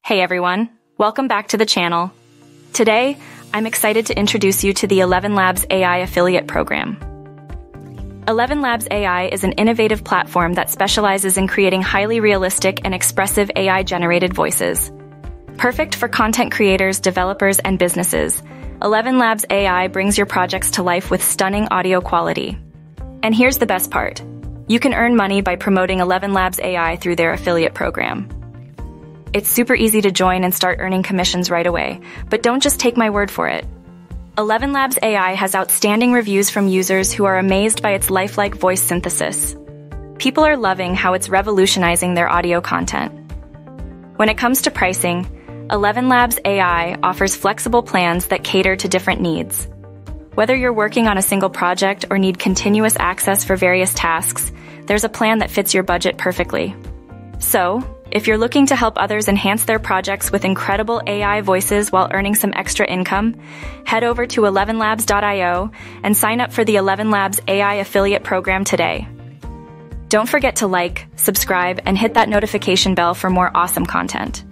Hey everyone, welcome back to the channel. Today, I'm excited to introduce you to the ElevenLabs AI Affiliate Program. ElevenLabs AI is an innovative platform that specializes in creating highly realistic and expressive AI-generated voices. Perfect for content creators, developers, and businesses, ElevenLabs AI brings your projects to life with stunning audio quality. And here's the best part. You can earn money by promoting ElevenLabs AI through their affiliate program. It's super easy to join and start earning commissions right away, but don't just take my word for it. ElevenLabs AI has outstanding reviews from users who are amazed by its lifelike voice synthesis. People are loving how it's revolutionizing their audio content. When it comes to pricing, ElevenLabs AI offers flexible plans that cater to different needs. Whether you're working on a single project or need continuous access for various tasks, there's a plan that fits your budget perfectly. So, if you're looking to help others enhance their projects with incredible AI voices while earning some extra income, head over to ElevenLabs.io and sign up for the ElevenLabs AI Affiliate Program today. Don't forget to like, subscribe, and hit that notification bell for more awesome content.